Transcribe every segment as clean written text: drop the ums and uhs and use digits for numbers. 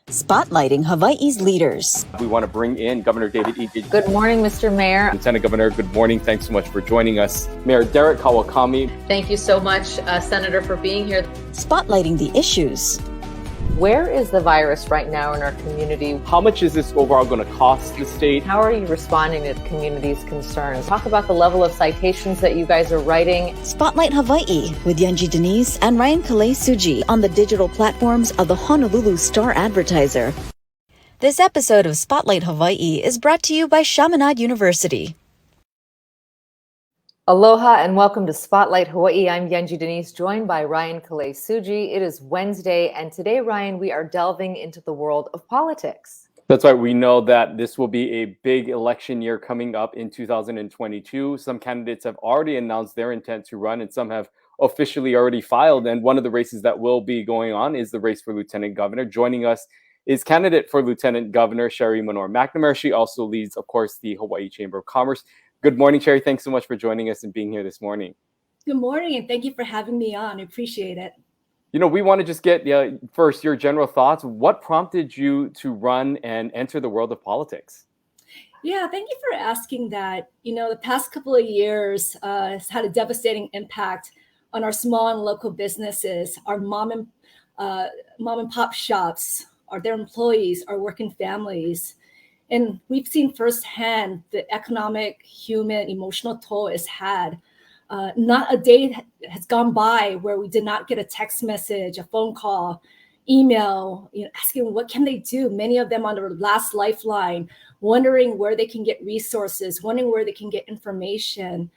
Spotlighting Hawaii's leaders. We want to bring in Governor David E. Good morning, Mr. Mayor. Lieutenant Governor, good morning. Thanks so much for joining us. Mayor Derek Kawakami. Thank you so much, Senator, for being here. Spotlighting the issues. Where is the virus right now in our community? How much is this overall going to cost the state? How are you responding to the community's concerns? Talk about the level of citations that you guys are writing. Spotlight Hawaii with Yanji Denise and Ryan Kalei-Suji on the digital platforms of the Honolulu Star-Advertiser. This episode of Spotlight Hawaii is brought to you by Chaminade University. Aloha and welcome to Spotlight Hawaii. I'm Yanji Denise, joined by Ryan Kalei-Suji. It is Wednesday, and today, Ryan, we are delving into the world of politics. That's right. We know that this will be a big election year coming up in 2022. Some candidates have already announced their intent to run, and some have officially already filed. And one of the races that will be going on is the race for Lieutenant Governor. Joining us is candidate for Lieutenant Governor Sherry Menor-McNamara. She also leads, of course, the Hawaii Chamber of Commerce. Good morning, Sherry. Thanks so much for joining us and being here this morning. Good morning, and thank you for having me on. I appreciate it. You know, we want to just get first your general thoughts. What prompted you to run and enter the world of politics? Yeah, thank you for asking that. You know, the past couple of years has had a devastating impact on our small and local businesses, our mom and pop shops, their employees, our working families. And we've seen firsthand the economic, human, emotional toll it's had. Not a day has gone by where we did not get a text message, a phone call, email, asking what can they do. Many of them on their last lifeline, wondering where they can get resources, wondering where they can get information.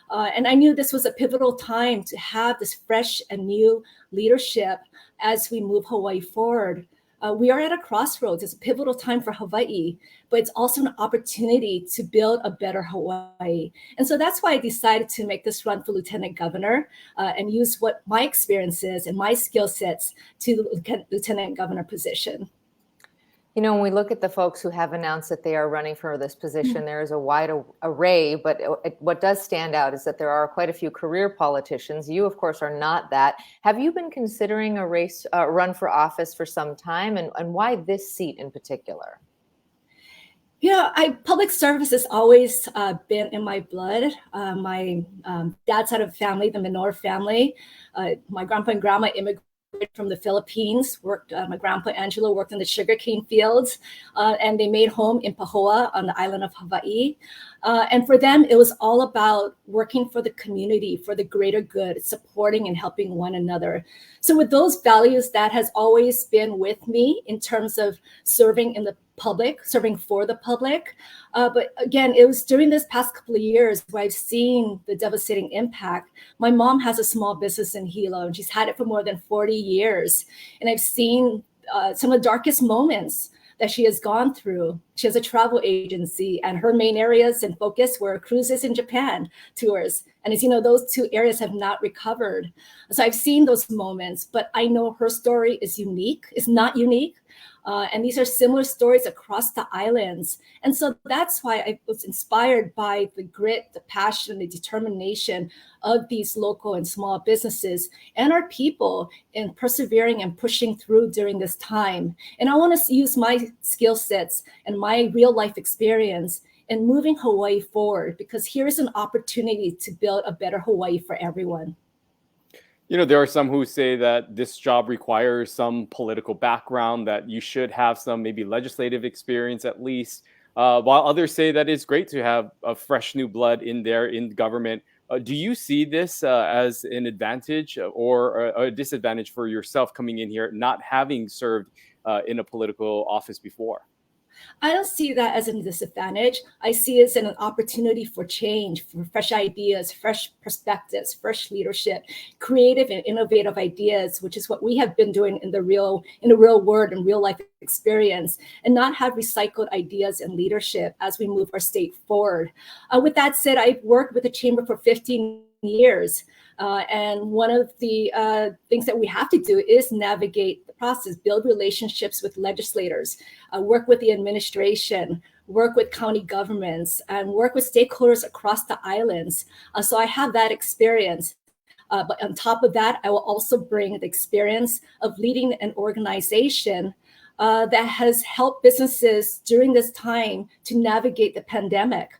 And I knew this was a pivotal time to have this fresh and new leadership as we move Hawaii forward. We are at a crossroads. It's a pivotal time for Hawaii, but it's also an opportunity to build a better Hawaii. And so that's why I decided to make this run for Lieutenant Governor and use what my experiences and my skill sets to the Lieutenant Governor position. You know, when we look at the folks who have announced that they are running for this position, there is a wide array, but what does stand out is that there are quite a few career politicians. You, of course, are not that. Have you been considering a run for office for some time, and why this seat in particular? Public service has always been in my blood. My dad's side of the family, the Menor family, my grandpa and grandma immigrated from the Philippines, my grandpa Angelo worked in the sugarcane fields, and they made home in Pahoa on the island of Hawaii. And for them, it was all about working for the community, for the greater good, supporting and helping one another. So with those values, that has always been with me in terms of serving in the public, serving for the public. But again, it was during this past couple of years where I've seen the devastating impact. My mom has a small business in Hilo, and she's had it for more than 40 years. And I've seen some of the darkest moments that she has gone through. She has a travel agency, and her main areas and focus were cruises in Japan, tours. And as you know, those two areas have not recovered. So I've seen those moments, but I know her story is unique, is not unique. And these are similar stories across the islands. And so that's why I was inspired by the grit, the passion, the determination of these local and small businesses and our people in persevering and pushing through during this time. And I want to use my skill sets and my real life experience in moving Hawaii forward, because here's an opportunity to build a better Hawaii for everyone. You know, there are some who say that this job requires some political background, that you should have some maybe legislative experience at least, while others say that it's great to have a fresh new blood in there in government. Do you see this as an advantage or a disadvantage for yourself coming in here, not having served in a political office before? I don't see that as a disadvantage. I see it as an opportunity for change, for fresh ideas, fresh perspectives, fresh leadership, creative and innovative ideas, which is what we have been doing in the real world and real life experience, and not have recycled ideas and leadership as we move our state forward. With that said, I've worked with the Chamber for 15 years. And one of the things that we have to do is navigate the process, build relationships with legislators, work with the administration, work with county governments, and work with stakeholders across the islands. So I have that experience. But on top of that, I will also bring the experience of leading an organization that has helped businesses during this time to navigate the pandemic.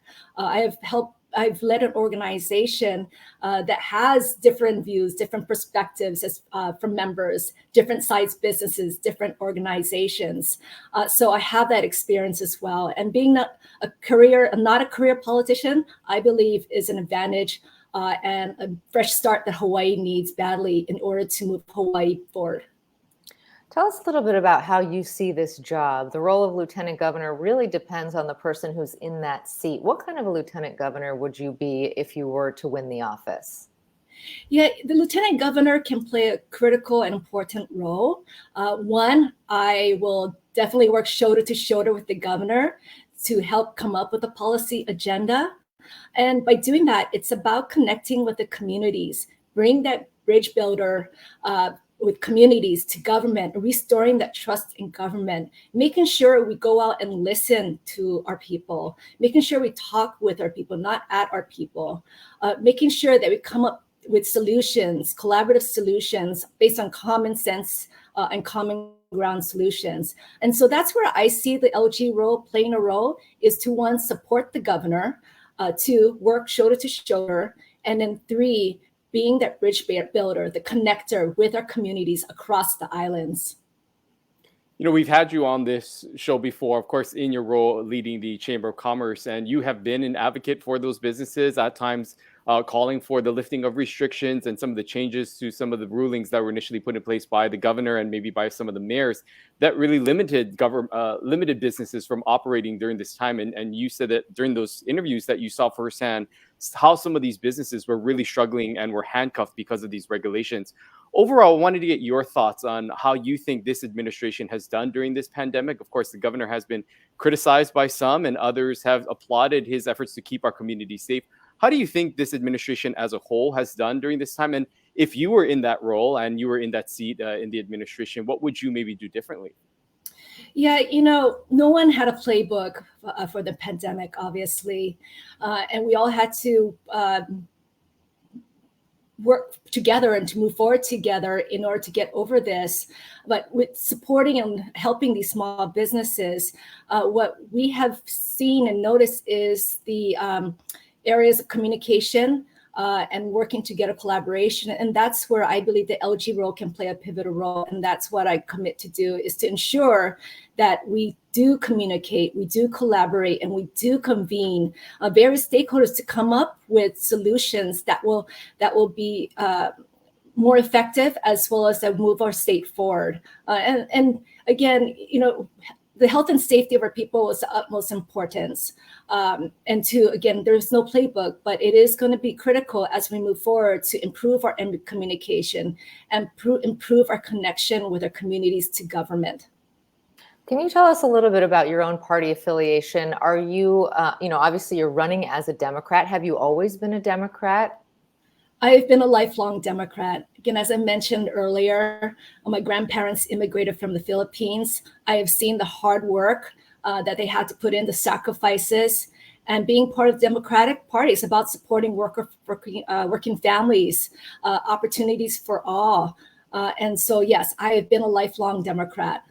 I've led an organization that has different views, different perspectives from members, different size businesses, different organizations. So I have that experience as well. And being not a career politician, I believe is an advantage and a fresh start that Hawaii needs badly in order to move Hawaii forward. Tell us a little bit about how you see this job. The role of lieutenant governor really depends on the person who's in that seat. What kind of a lieutenant governor would you be if you were to win the office? Yeah, the lieutenant governor can play a critical and important role. One, I will definitely work shoulder to shoulder with the governor to help come up with a policy agenda. And by doing that, it's about connecting with the communities, bring that bridge builder with communities to government, restoring that trust in government, making sure we go out and listen to our people, making sure we talk with our people, not at our people, making sure that we come up with solutions, collaborative solutions based on common sense and common ground solutions. And so that's where I see the LG role playing a role, is to, one, support the governor, two, work shoulder to shoulder, and then three, being that bridge builder, the connector with our communities across the islands. You know, we've had you on this show before, of course, in your role leading the Chamber of Commerce, and you have been an advocate for those businesses, at times calling for the lifting of restrictions and some of the changes to some of the rulings that were initially put in place by the governor and maybe by some of the mayors that really limited businesses from operating during this time. And you said that during those interviews that you saw firsthand how some of these businesses were really struggling and were handcuffed because of these regulations. Overall, I wanted to get your thoughts on how you think this administration has done during this pandemic. Of course, the governor has been criticized by some, and others have applauded his efforts to keep our community safe. How do you think this administration as a whole has done during this time? And if you were in that role and you were in that seat in the administration, what would you maybe do differently? Yeah, you know, no one had a playbook for the pandemic, obviously. And we all had to work together and to move forward together in order to get over this. But with supporting and helping these small businesses, what we have seen and noticed is the areas of communication and working together, collaboration. And that's where I believe the LG role can play a pivotal role. And that's what I commit to do, is to ensure that we do communicate, we do collaborate, and we do convene various stakeholders to come up with solutions that will be more effective, as well as that move our state forward. And again, you know, the health and safety of our people is the utmost importance. And to, again, there's no playbook, but it is going to be critical as we move forward to improve our communication and improve our connection with our communities to government. Can you tell us a little bit about your own party affiliation? Are you, obviously you're running as a Democrat. Have you always been a Democrat? I've been a lifelong Democrat. Again, as I mentioned earlier, my grandparents immigrated from the Philippines. I have seen the hard work that they had to put in, the sacrifices, and being part of the Democratic Party is about supporting working families, opportunities for all. And so, yes, I have been a lifelong Democrat.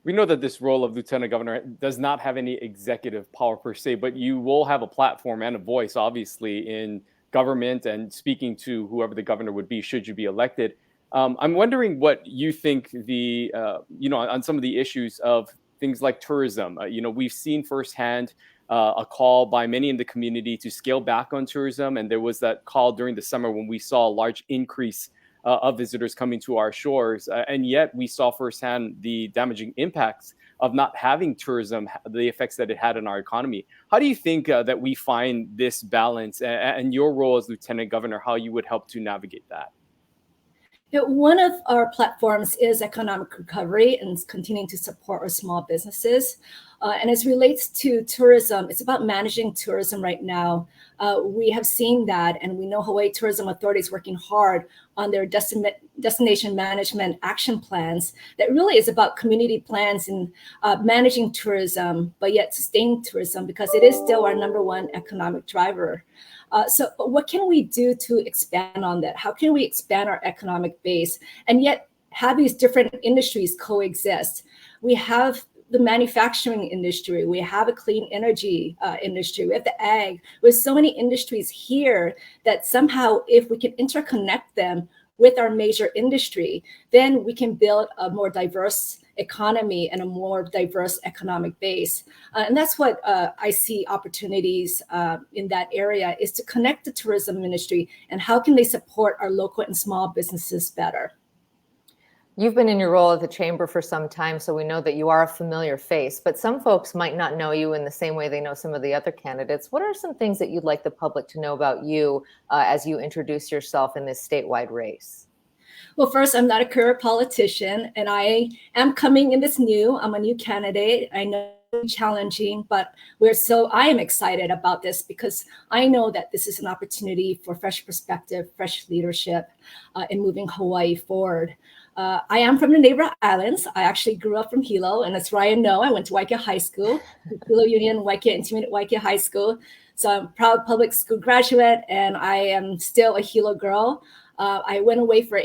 We know that this role of lieutenant governor does not have any executive power per se, but you will have a platform and a voice, obviously, in government and speaking to whoever the governor would be should you be elected. I'm wondering what you think on some of the issues of things like tourism. We've seen firsthand a call by many in the community to scale back on tourism. And there was that call during the summer when we saw a large increase of visitors coming to our shores. And yet we saw firsthand the damaging impacts of not having tourism, the effects that it had on our economy. How do you think that we find this balance, and your role as lieutenant governor, how you would help to navigate that? One of our platforms is economic recovery and continuing to support our small businesses. And as relates to tourism, it's about managing tourism right now. We have seen that, and we know Hawaii Tourism Authority is working hard on their destination management action plans. That really is about community plans and managing tourism, but yet sustaining tourism, because it is still our number one economic driver. So what can we do to expand on that? How can we expand our economic base and yet have these different industries coexist. We have the manufacturing industry, we have a clean energy industry, we have the ag. There's so many industries here that somehow, if we can interconnect them with our major industry, then we can build a more diverse economy and a more diverse economic base. And that's what I see opportunities in that area, is to connect the tourism industry and how can they support our local and small businesses better. You've been in your role at the Chamber for some time, so we know that you are a familiar face, but some folks might not know you in the same way they know some of the other candidates. What are some things that you'd like the public to know about you as you introduce yourself in this statewide race? Well, first, I'm not a career politician, and I am coming in this new. I'm a new candidate. I know it's challenging, but I am excited about this because I know that this is an opportunity for fresh perspective, fresh leadership in moving Hawaii forward. I am from the neighbor islands. I actually grew up from Hilo, and as Ryan know, I went to Waikea High School, Hilo Union, Waikea Intermediate Waikea High School. So I'm a proud public school graduate, and I am still a Hilo girl. I went away for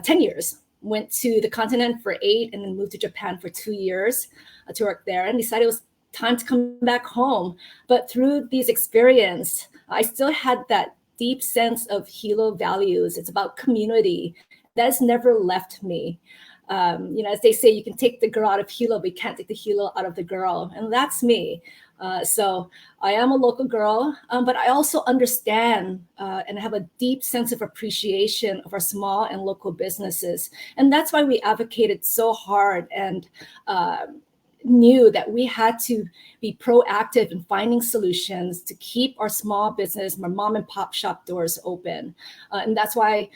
10 years, went to the continent for 8, and then moved to Japan for 2 years to work there, and decided it was time to come back home. But through these experiences, I still had that deep sense of Hilo values. It's about community. That has never left me. As they say, you can take the girl out of Hilo, but you can't take the Hilo out of the girl. And that's me. So I am a local girl, but I also understand and have a deep sense of appreciation of our small and local businesses. And that's why we advocated so hard and knew that we had to be proactive in finding solutions to keep our small business, our mom and pop shop doors open. And that's why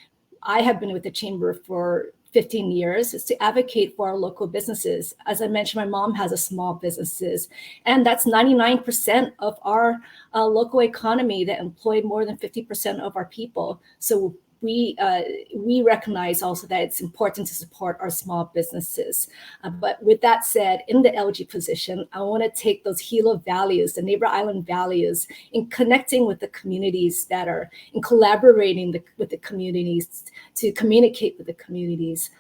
I have been with the Chamber for 15 years, is to advocate for our local businesses. As I mentioned, my mom has a small businesses, and that's 99% of our local economy that employ more than 50% of our people. So we recognize also that it's important to support our small businesses. But with that said, in the LG position, I want to take those Hilo values, the neighbor island values, in connecting with the communities better, in collaborating with the communities to communicate with the communities.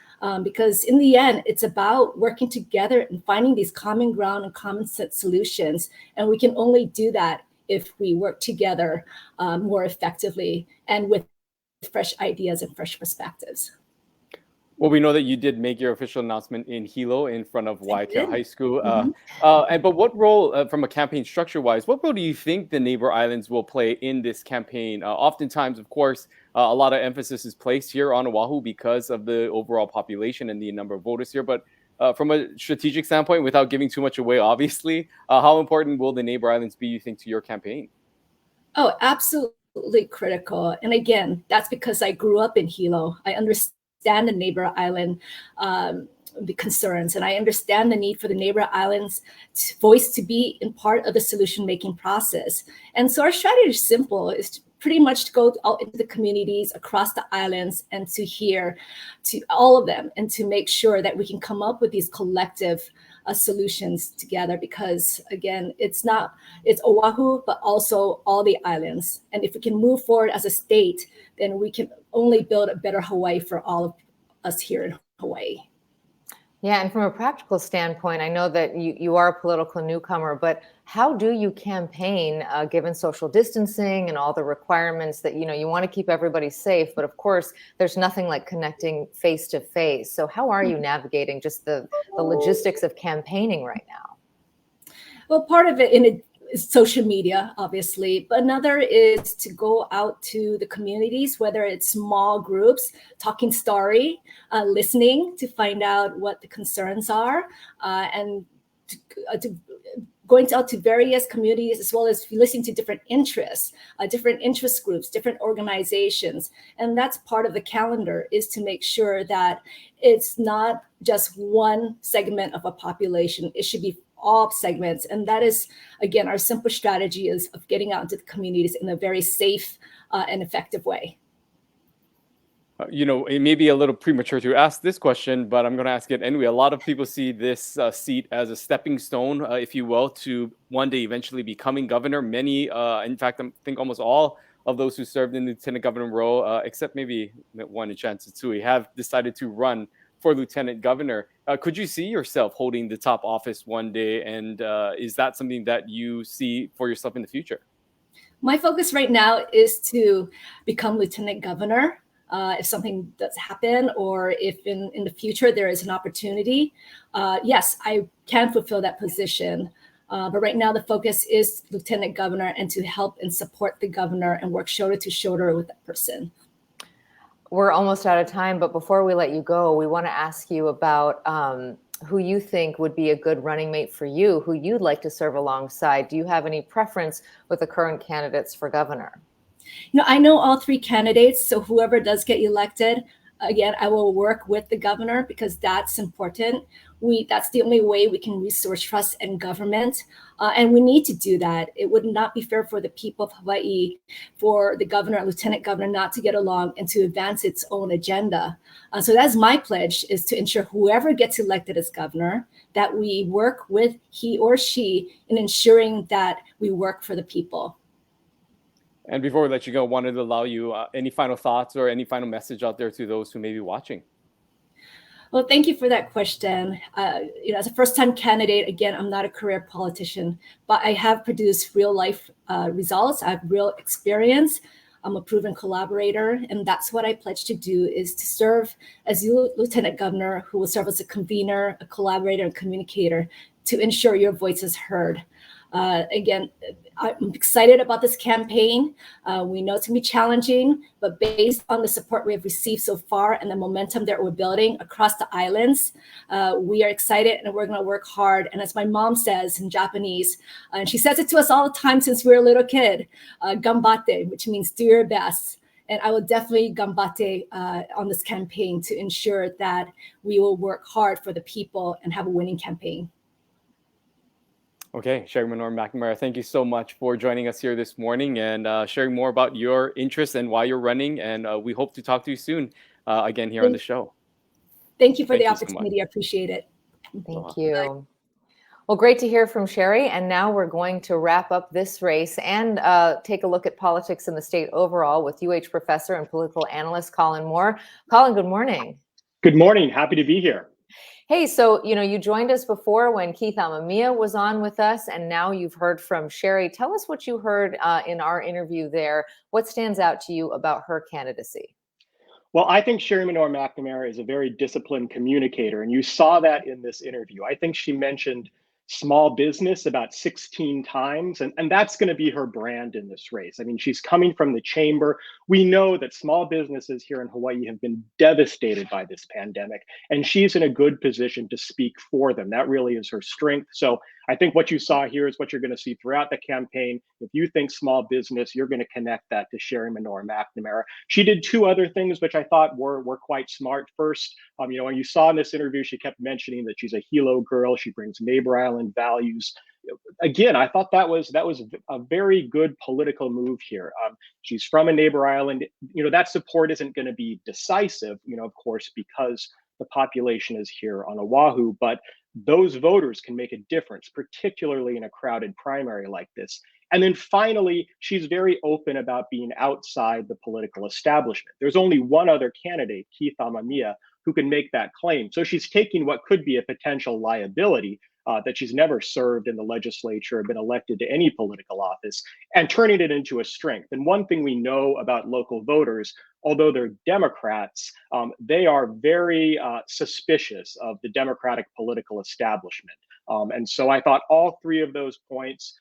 Because in the end, it's about working together and finding these common ground and common sense solutions. And we can only do that if we work together more effectively and with fresh ideas and fresh perspectives. Well, we know that you did make your official announcement in Hilo in front of Waikea High School. But what role, from a campaign structure-wise, what role do you think the neighbor islands will play in this campaign? Oftentimes, of course, a lot of emphasis is placed here on Oahu because of the overall population and the number of voters here. But from a strategic standpoint, without giving too much away, obviously, how important will the neighbor islands be, you think, to your campaign? Oh, absolutely critical. And again, that's because I grew up in Hilo. I understand the neighbor island the concerns, and I understand the need for the neighbor islands voice to be in part of the solution-making process. And so our strategy is simple, is pretty much to go out into the communities across the islands and to hear to all of them and to make sure that we can come up with these collective solutions together, because again, it's Oahu, but also all the islands. And if we can move forward as a state, then we can only build a better Hawaii for all of us here in Hawaii. Yeah, and from a practical standpoint, I know that you are a political newcomer, but how do you campaign given social distancing and all the requirements that, you want to keep everybody safe, but of course, there's nothing like connecting face to face. So how are you navigating just the logistics of campaigning right now? Well, part of it is social media, obviously, but another is to go out to the communities, whether it's small groups, talking story, listening to find out what the concerns are, and to going out to various communities, as well as listening to different interests, different interest groups, different organizations. And that's part of the calendar, is to make sure that it's not just one segment of a population. It should be all segments. And that is, again, our simple strategy is of getting out into the communities in a very safe and effective way. It may be a little premature to ask this question, but I'm going to ask it anyway. A lot of people see this seat as a stepping stone, if you will, to one day eventually becoming governor. Many, in fact, I think almost all of those who served in the lieutenant governor role, except maybe one in Chancellor Tsui, have decided to run for lieutenant governor. Could you see yourself holding the top office one day? And is that something that you see for yourself in the future? My focus right now is to become lieutenant governor. If something does happen, or if in the future there is an opportunity, yes, I can fulfill that position. But right now the focus is lieutenant governor and to help and support the governor and work shoulder to shoulder with that person. We're almost out of time, but before we let you go, we want to ask you about who you think would be a good running mate for you, who you'd like to serve alongside. Do you have any preference with the current candidates for governor? I know all three candidates, so whoever does get elected, again, I will work with the governor because that's important. That's the only way we can restore trust in government, and we need to do that. It would not be fair for the people of Hawaii for the governor and lieutenant governor not to get along and to advance its own agenda. So that's my pledge, is to ensure whoever gets elected as governor, that we work with he or she in ensuring that we work for the people. And before we let you go, I wanted to allow you any final thoughts or any final message out there to those who may be watching. Well, thank you for that question. As a first-time candidate, again, I'm not a career politician, but I have produced real-life results. I have real experience. I'm a proven collaborator, and that's what I pledge to do, is to serve as lieutenant governor, who will serve as a convener, a collaborator, and communicator to ensure your voice is heard. Again, I'm excited about this campaign. We know it's going to be challenging, but based on the support we have received so far and the momentum that we're building across the islands, we are excited and we're going to work hard. And as my mom says in Japanese, and she says it to us all the time since we were a little kid, ganbatte, which means do your best. And I will definitely ganbatte on this campaign to ensure that we will work hard for the people and have a winning campaign. Okay, Sherry Menor-McNamara, thank you so much for joining us here this morning and sharing more about your interests and why you're running. And we hope to talk to you soon again here on the show. Thank you for the opportunity. I appreciate it. Thank you. Well, great to hear from Sherry. And now we're going to wrap up this race and take a look at politics in the state overall with UH Professor and political analyst Colin Moore. Colin, good morning. Good morning. Happy to be here. Hey, so, you joined us before when Keith Amemiya was on with us, and now you've heard from Sherry. Tell us what you heard in our interview there. What stands out to you about her candidacy? Well, I think Sherry Menor-McNamara is a very disciplined communicator, and you saw that in this interview. I think she mentioned small business about 16 times, and that's going to be her brand in this race. I mean, she's coming from the chamber. We know that small businesses here in Hawaii have been devastated by this pandemic, and she's in a good position to speak for them. That really is her strength. So I think what you saw here is what you're going to see throughout the campaign. If you think small business, you're going to connect that to Sherry Menor-McNamara. She did two other things which I thought were quite smart. First, when you saw in this interview, she kept mentioning that she's a Hilo girl. She brings neighbor island values. Again, I thought that was a very good political move here. She's from a neighbor island. That support isn't going to be decisive, of course, because the population is here on Oahu, but those voters can make a difference, particularly in a crowded primary like this. And then finally, she's very open about being outside the political establishment. There's only one other candidate, Keith Amemiya, who can make that claim. So she's taking what could be a potential liability, that she's never served in the legislature or been elected to any political office, and turning it into a strength. And one thing we know about local voters, although they're Democrats, they are very suspicious of the Democratic political establishment. And so I thought all three of those points,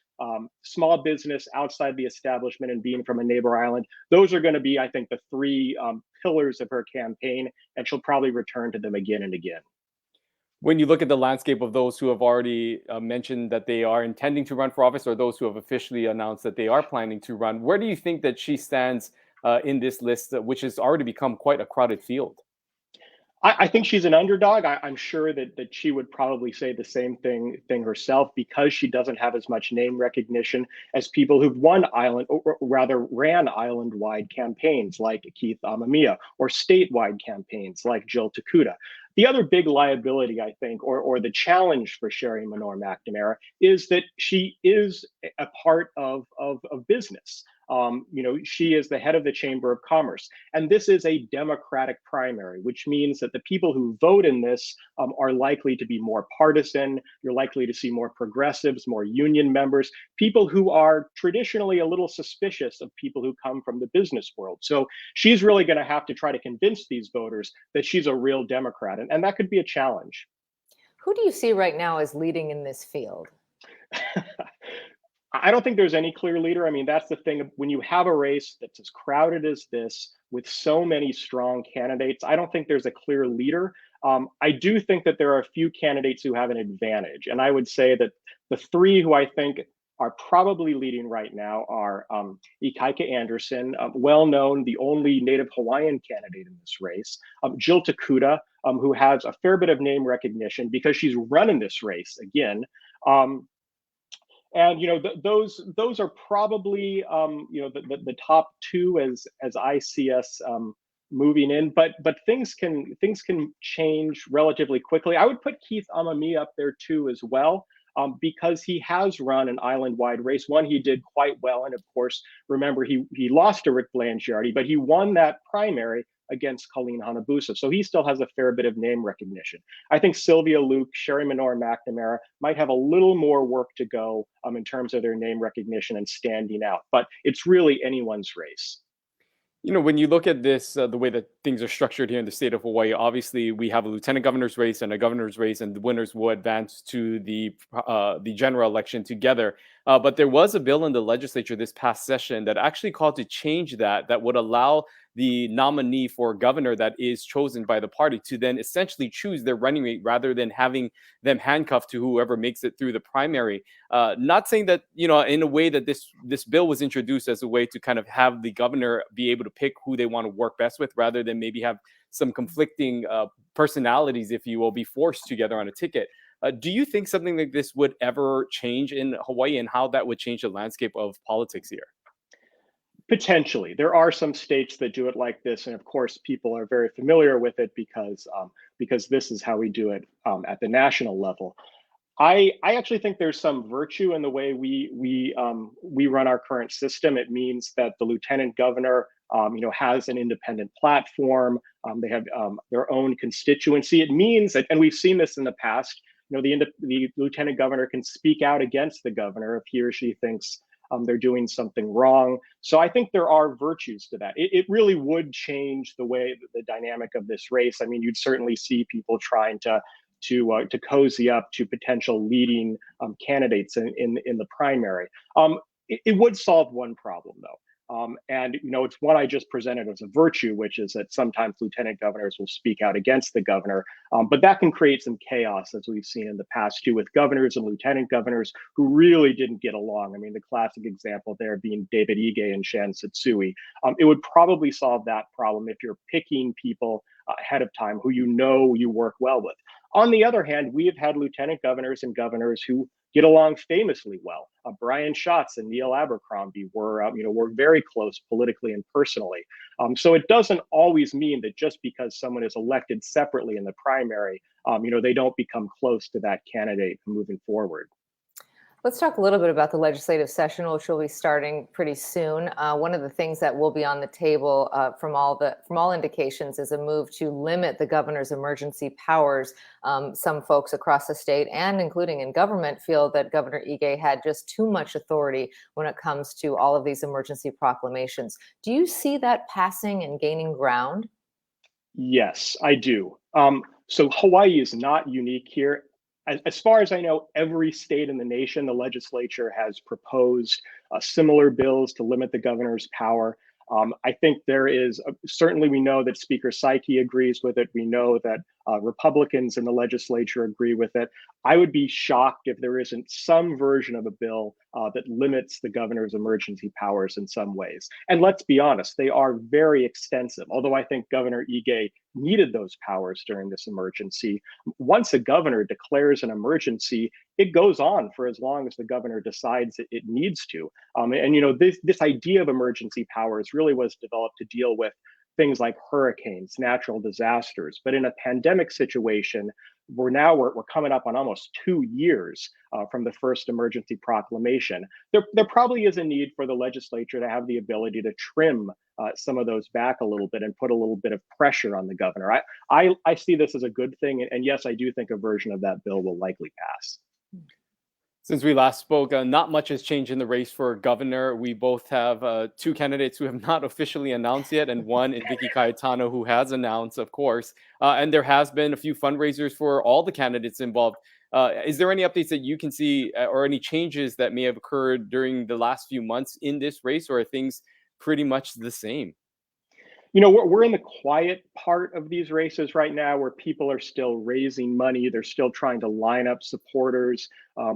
small business, outside the establishment, and being from a neighbor island, those are going to be, I think, the three pillars of her campaign, and she'll probably return to them again and again. When you look at the landscape of those who have already mentioned that they are intending to run for office, or those who have officially announced that they are planning to run, where do you think that she stands in this list, which has already become quite a crowded field? I think she's an underdog. I'm sure that she would probably say the same thing herself, because she doesn't have as much name recognition as people who've won island, or rather ran island-wide campaigns like Keith Amemiya, or statewide campaigns like Jill Takuta. The other big liability, I think, or the challenge for Sherry Menor-McNamara, is that she is a part of business. She is the head of the Chamber of Commerce. And this is a Democratic primary, which means that the people who vote in this are likely to be more partisan. You're likely to see more progressives, more union members, people who are traditionally a little suspicious of people who come from the business world. So she's really going to have to try to convince these voters that she's a real Democrat. And that could be a challenge. Who do you see right now as leading in this field? I don't think there's any clear leader. I mean, that's the thing. When you have a race that's as crowded as this, with so many strong candidates, I don't think there's a clear leader. I do think that there are a few candidates who have an advantage. And I would say that the three who I think are probably leading right now are Ikaika Anderson, well known, the only native Hawaiian candidate in this race, Jill Takuda, who has a fair bit of name recognition because she's running this race again. And those are probably the top two as I see us moving in. But things can change relatively quickly. I would put Keith Amami up there too as well, because he has run an island-wide race. One he did quite well, and of course, remember he lost to Rick Blangiardi, but he won that primary against Colleen Hanabusa. So he still has a fair bit of name recognition. I think Sylvia Luke, Sherry Menor-McNamara might have a little more work to go in terms of their name recognition and standing out, but it's really anyone's race. When you look at this, the way that things are structured here in the state of Hawaii, obviously we have a lieutenant governor's race and a governor's race, and the winners will advance to the general election together. But there was a bill in the legislature this past session that actually called to change that would allow the nominee for governor that is chosen by the party to then essentially choose their running mate rather than having them handcuffed to whoever makes it through the primary. Not saying that, in a way that this bill was introduced as a way to kind of have the governor be able to pick who they want to work best with, rather than maybe have some conflicting personalities, if you will, be forced together on a ticket. Do you think something like this would ever change in Hawaii, and how that would change the landscape of politics here? Potentially. There are some states that do it like this. And of course, people are very familiar with it because this is how we do it at the national level. I actually think there's some virtue in the way we run our current system. It means that the lieutenant governor has an independent platform. They have their own constituency. It means that, and we've seen this in the past, the lieutenant governor can speak out against the governor if he or she thinks they're doing something wrong. So I think there are virtues to that. It really would change the way, the dynamic of this race. I mean, you'd certainly see people trying to cozy up to potential leading candidates in the primary. It would solve one problem though. And it's one I just presented as a virtue, which is that sometimes lieutenant governors will speak out against the governor, but that can create some chaos, as we've seen in the past too, with governors and lieutenant governors who really didn't get along. I mean, the classic example there being David Ige and Shan Satsui. It would probably solve that problem if you're picking people ahead of time who you work well with. On the other hand, we have had lieutenant governors and governors who get along famously well. Brian Schatz and Neil Abercrombie were very close politically and personally. So it doesn't always mean that just because someone is elected separately in the primary, they don't become close to that candidate moving forward. Let's talk a little bit about the legislative session, which will be starting pretty soon. One of the things that will be on the table from all indications is a move to limit the governor's emergency powers. Some folks across the state and including in government feel that Governor Ige had just too much authority when it comes to all of these emergency proclamations. Do you see that passing and gaining ground? Yes, I do. So Hawaii is not unique here. As far as I know, every state in the nation, the legislature has proposed similar bills to limit the governor's power. I think there is, certainly we know that Speaker Saiki agrees with it. We know that Republicans in the legislature agree with it. I would be shocked if there isn't some version of a bill that limits the governor's emergency powers in some ways. And let's be honest, they are very extensive. Although I think Governor Ige needed those powers during this emergency. Once a governor declares an emergency, it goes on for as long as the governor decides it needs to. This idea of emergency powers really was developed to deal with things like hurricanes, natural disasters. But in a pandemic situation, we're coming up on almost 2 years from the first emergency proclamation. There probably is a need for the legislature to have the ability to trim some of those back a little bit and put a little bit of pressure on the governor. I see this as a good thing, and yes, I do think a version of that bill will likely pass. Since we last spoke, not much has changed in the race for governor. We both have two candidates who have not officially announced yet, and one in Vicky Cayetano who has announced, of course. And there has been a few fundraisers for all the candidates involved. Is there any updates that you can see or any changes that may have occurred during the last few months in this race, or are things pretty much the same? We're in the quiet part of these races right now where people are still raising money. They're still trying to line up supporters,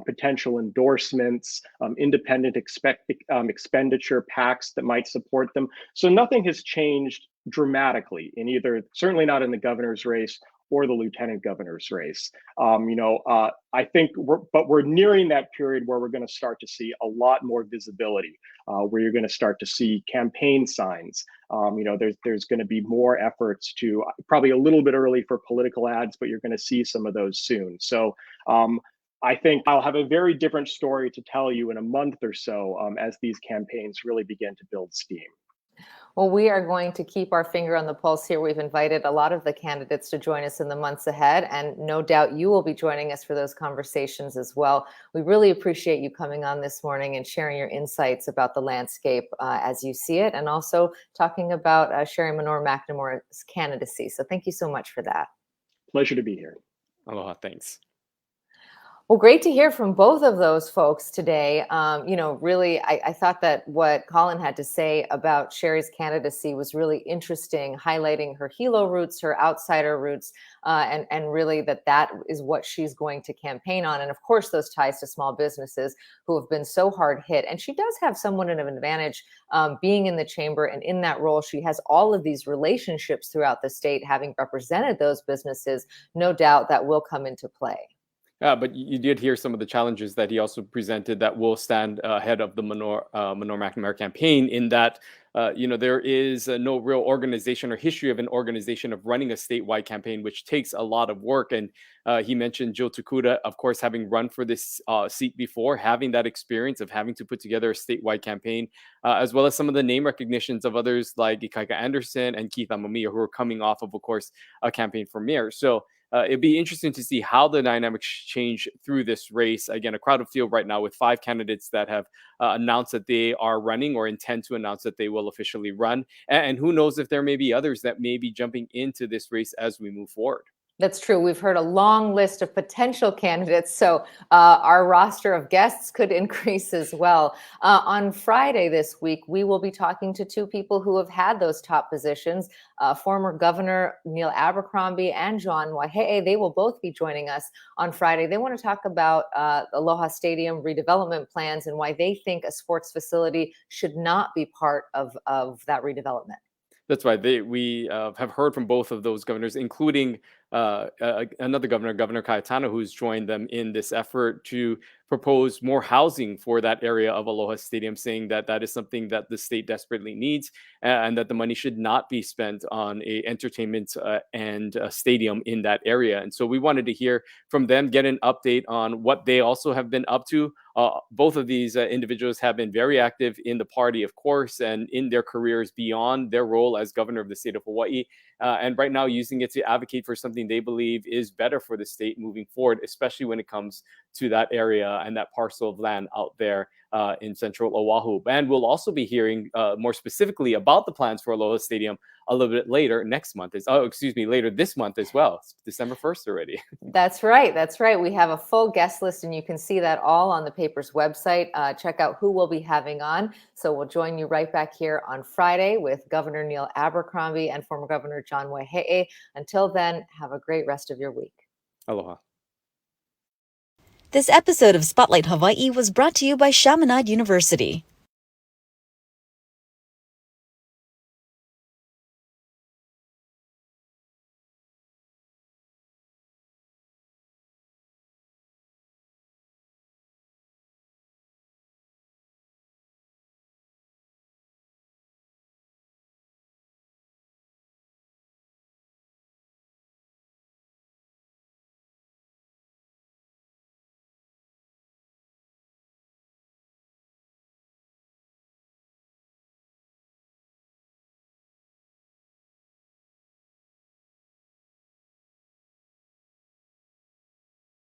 potential endorsements, independent expenditure PACs that might support them. So nothing has changed dramatically in either, certainly not in the governor's race or the lieutenant governor's race. I think we're nearing that period where we're going to start to see a lot more visibility, where you're going to start to see campaign signs. There's going to be more efforts to, probably a little bit early for political ads, but you're going to see some of those soon. So I think I'll have a very different story to tell you in a month or so as these campaigns really begin to build steam. Well, we are going to keep our finger on the pulse here. We've invited a lot of the candidates to join us in the months ahead, and no doubt you will be joining us for those conversations as well. We really appreciate you coming on this morning and sharing your insights about the landscape as you see it, and also talking about Sherry Menor-McNamara's candidacy. So thank you so much for that. Pleasure to be here. Aloha, thanks. Well, great to hear from both of those folks today. Really, I thought that what Colin had to say about Sherry's candidacy was really interesting, highlighting her helo roots, her outsider roots, and really that is what she's going to campaign on. And of course, those ties to small businesses who have been so hard hit. And she does have somewhat of an advantage being in the chamber, and in that role, she has all of these relationships throughout the state, having represented those businesses. No doubt that will come into play. But you did hear some of the challenges that he also presented that will stand ahead of the Menor-McNamara campaign, in that, there is no real organization or history of an organization of running a statewide campaign, which takes a lot of work. And he mentioned Jill Takuda, of course, having run for this seat before, having that experience of having to put together a statewide campaign, as well as some of the name recognitions of others like Ikaika Anderson and Keith Amamiya, who are coming off of course, a campaign for mayor. So it'd be interesting to see how the dynamics change through this race. Again, a crowded field right now with 5 candidates that have announced that they are running or intend to announce that they will officially run. And who knows if there may be others that may be jumping into this race as we move forward. That's true. We've heard a long list of potential candidates, so our roster of guests could increase as well. On Friday this week, we will be talking to 2 people who have had those top positions, former Governor Neil Abercrombie and John Waihee. They will both be joining us on Friday. They want to talk about Aloha Stadium redevelopment plans and why they think a sports facility should not be part of that redevelopment. That's right. We have heard from both of those governors, including another governor, Governor Cayetano, who's joined them in this effort to propose more housing for that area of Aloha Stadium, saying that that is something that the state desperately needs, and that the money should not be spent on a entertainment and a stadium in that area. And so we wanted to hear from them, get an update on what they also have been up to. Both of these individuals have been very active in the party, of course, and in their careers beyond their role as governor of the state of Hawaii. And right now using it to advocate for something they believe is better for the state moving forward, especially when it comes to that area and that parcel of land out there in central Oahu. And we'll also be hearing more specifically about the plans for Aloha Stadium a little bit later later this month as well. It's December 1st already. That's right. That's right. We have a full guest list, and you can see that all on the paper's website. Check out who we'll be having on. So we'll join you right back here on Friday with Governor Neil Abercrombie and former Governor John Waihee. Until then, have a great rest of your week. Aloha. This episode of Spotlight Hawaii was brought to you by Chaminade University.